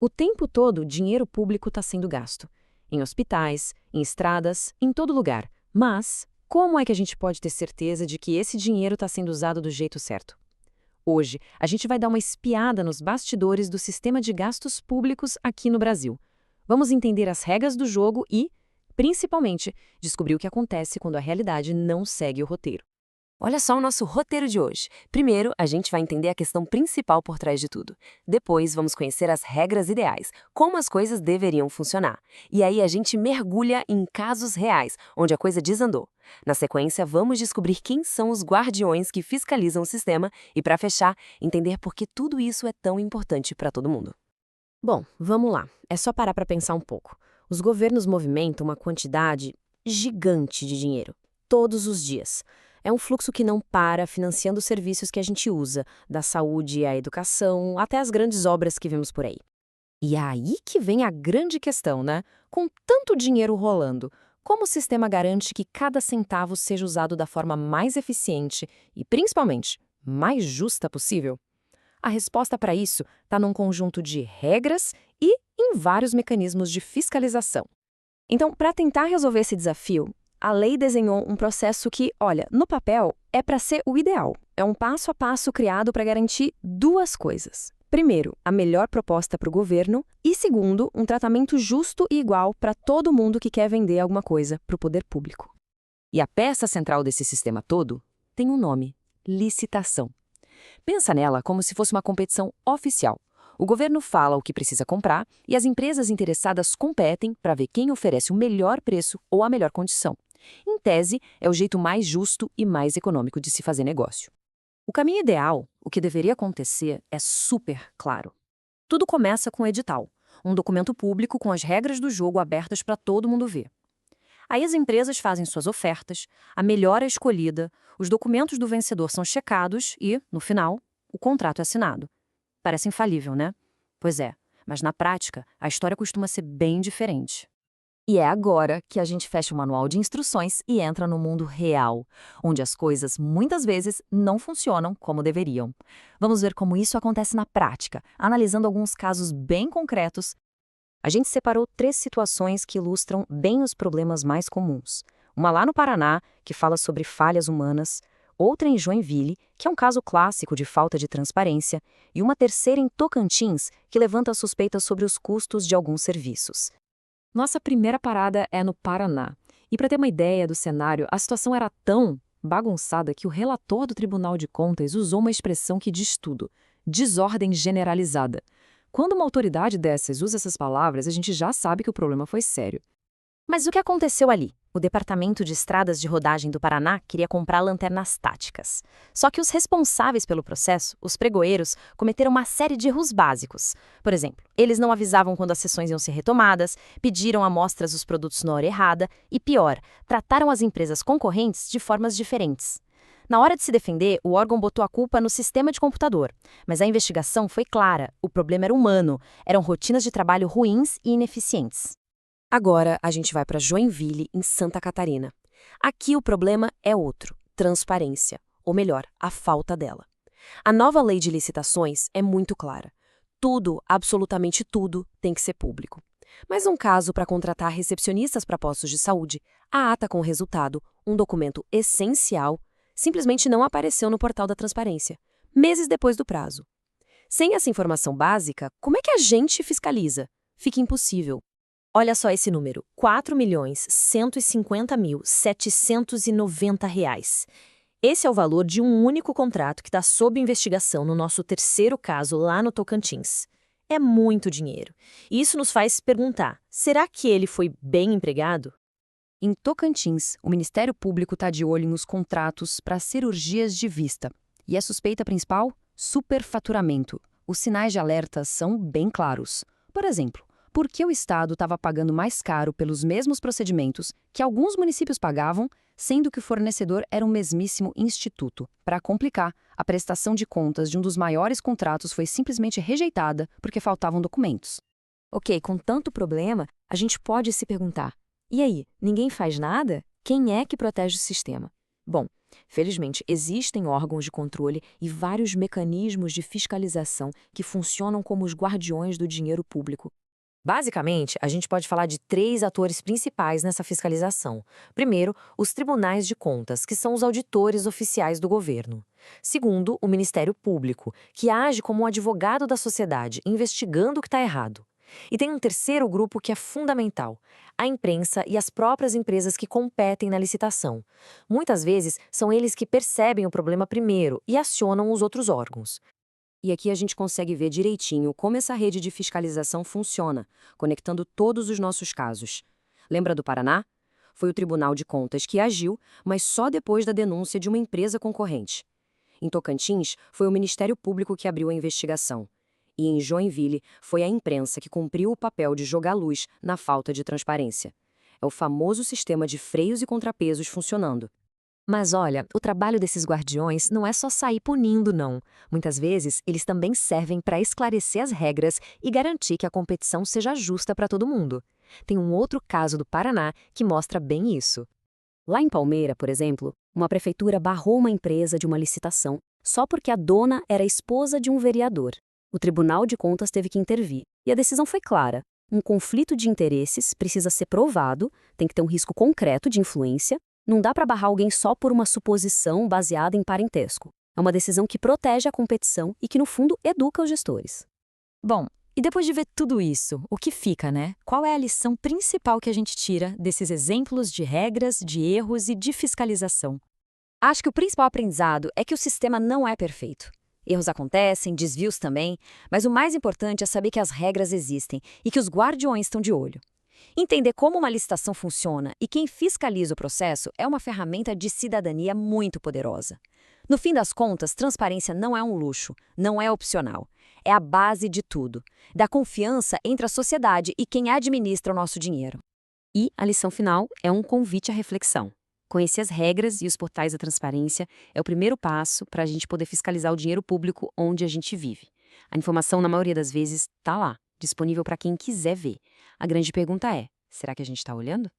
O tempo todo, dinheiro público está sendo gasto. Em hospitais, em estradas, em todo lugar. Mas, como é que a gente pode ter certeza de que esse dinheiro está sendo usado do jeito certo? Hoje, a gente vai dar uma espiada nos bastidores do sistema de gastos públicos aqui no Brasil. Vamos entender as regras do jogo e, principalmente, descobrir o que acontece quando a realidade não segue o roteiro. Olha só o nosso roteiro de hoje. Primeiro, a gente vai entender a questão principal por trás de tudo. Depois, vamos conhecer as regras ideais, como as coisas deveriam funcionar. E aí a gente mergulha em casos reais, onde a coisa desandou. Na sequência, vamos descobrir quem são os guardiões que fiscalizam o sistema e, para fechar, entender por que tudo isso é tão importante para todo mundo. Bom, vamos lá. É só parar para pensar um pouco. Os governos movimentam uma quantidade gigante de dinheiro, todos os dias. É um fluxo que não para, financiando os serviços que a gente usa, da saúde à educação, até as grandes obras que vemos por aí. E é aí que vem a grande questão, né? Com tanto dinheiro rolando, como o sistema garante que cada centavo seja usado da forma mais eficiente e, principalmente, mais justa possível? A resposta para isso está num conjunto de regras e em vários mecanismos de fiscalização. Então, para tentar resolver esse desafio, a lei desenhou um processo que, olha, no papel é para ser o ideal. É um passo a passo criado para garantir duas coisas. Primeiro, a melhor proposta para o governo e, segundo, um tratamento justo e igual para todo mundo que quer vender alguma coisa para o poder público. E a peça central desse sistema todo tem um nome: licitação. Pensa nela como se fosse uma competição oficial. O governo fala o que precisa comprar e as empresas interessadas competem para ver quem oferece o melhor preço ou a melhor condição. Em tese, é o jeito mais justo e mais econômico de se fazer negócio. O caminho ideal, o que deveria acontecer, é super claro. Tudo começa com o edital, um documento público com as regras do jogo abertas para todo mundo ver. Aí as empresas fazem suas ofertas, a melhor é escolhida, os documentos do vencedor são checados e, no final, o contrato é assinado. Parece infalível, né? Pois é, mas na prática, a história costuma ser bem diferente. E é agora que a gente fecha o manual de instruções e entra no mundo real, onde as coisas muitas vezes não funcionam como deveriam. Vamos ver como isso acontece na prática, analisando alguns casos bem concretos. A gente separou 3 situações que ilustram bem os problemas mais comuns. Uma lá no Paraná, que fala sobre falhas humanas, outra em Joinville, que é um caso clássico de falta de transparência, e uma terceira em Tocantins, que levanta suspeitas sobre os custos de alguns serviços. Nossa primeira parada é no Paraná. E para ter uma ideia do cenário, a situação era tão bagunçada que o relator do Tribunal de Contas usou uma expressão que diz tudo: desordem generalizada. Quando uma autoridade dessas usa essas palavras, a gente já sabe que o problema foi sério. Mas o que aconteceu ali? O Departamento de Estradas de Rodagem do Paraná queria comprar lanternas táticas. Só que os responsáveis pelo processo, os pregoeiros, cometeram uma série de erros básicos. Por exemplo, eles não avisavam quando as sessões iam ser retomadas, pediram amostras dos produtos na hora errada e, pior, trataram as empresas concorrentes de formas diferentes. Na hora de se defender, o órgão botou a culpa no sistema de computador. Mas a investigação foi clara: o problema era humano, eram rotinas de trabalho ruins e ineficientes. Agora, a gente vai para Joinville, em Santa Catarina. Aqui o problema é outro: transparência, ou melhor, a falta dela. A nova lei de licitações é muito clara. Tudo, absolutamente tudo, tem que ser público. Mas um caso para contratar recepcionistas para postos de saúde, a ata com o resultado, um documento essencial, simplesmente não apareceu no portal da transparência, meses depois do prazo. Sem essa informação básica, como é que a gente fiscaliza? Fica impossível. Olha só esse número: R$ 4.150.790. Esse é o valor de um único contrato que está sob investigação no nosso terceiro caso lá no Tocantins. É muito dinheiro. E isso nos faz perguntar: será que ele foi bem empregado? Em Tocantins, o Ministério Público está de olho nos contratos para cirurgias de vista. E a suspeita principal? Superfaturamento. Os sinais de alerta são bem claros. Por exemplo, por que o Estado estava pagando mais caro pelos mesmos procedimentos que alguns municípios pagavam, sendo que o fornecedor era um mesmíssimo instituto? Para complicar, a prestação de contas de um dos maiores contratos foi simplesmente rejeitada porque faltavam documentos. Ok, com tanto problema, a gente pode se perguntar: e aí, ninguém faz nada? Quem é que protege o sistema? Bom, Felizmente, existem órgãos de controle e vários mecanismos de fiscalização que funcionam como os guardiões do dinheiro público. Basicamente, a gente pode falar de três atores principais nessa fiscalização. Primeiro, os tribunais de contas, que são os auditores oficiais do governo. Segundo, o Ministério Público, que age como um advogado da sociedade, investigando o que está errado. E tem um terceiro grupo que é fundamental: a imprensa e as próprias empresas que competem na licitação. Muitas vezes, são eles que percebem o problema primeiro e acionam os outros órgãos. E aqui a gente consegue ver direitinho como essa rede de fiscalização funciona, conectando todos os nossos casos. Lembra do Paraná? Foi o Tribunal de Contas que agiu, mas só depois da denúncia de uma empresa concorrente. Em Tocantins, foi o Ministério Público que abriu a investigação. E em Joinville, foi a imprensa que cumpriu o papel de jogar luz na falta de transparência. É o famoso sistema de freios e contrapesos funcionando. Mas olha, o trabalho desses guardiões não é só sair punindo, não. Muitas vezes, eles também servem para esclarecer as regras e garantir que a competição seja justa para todo mundo. Tem um outro caso do Paraná que mostra bem isso. Lá em Palmeira, por exemplo, uma prefeitura barrou uma empresa de uma licitação só porque a dona era esposa de um vereador. O Tribunal de Contas teve que intervir, e a decisão foi clara. Um conflito de interesses precisa ser provado, tem que ter um risco concreto de influência. Não dá para barrar alguém só por uma suposição baseada em parentesco. É uma decisão que protege a competição e que, no fundo, educa os gestores. Bom, e depois de ver tudo isso, o que fica, né? Qual é a lição principal que a gente tira desses exemplos de regras, de erros e de fiscalização? Acho que o principal aprendizado é que o sistema não é perfeito. Erros acontecem, desvios também, mas o mais importante é saber que as regras existem e que os guardiões estão de olho. Entender como uma licitação funciona e quem fiscaliza o processo é uma ferramenta de cidadania muito poderosa. No fim das contas, transparência não é um luxo, não é opcional. É a base de tudo. Da confiança entre a sociedade e quem administra o nosso dinheiro. E a lição final é um convite à reflexão. Conhecer as regras e os portais da transparência é o primeiro passo para a gente poder fiscalizar o dinheiro público onde a gente vive. A informação, na maioria das vezes, está lá, disponível para quem quiser ver. A grande pergunta é: será que a gente está olhando?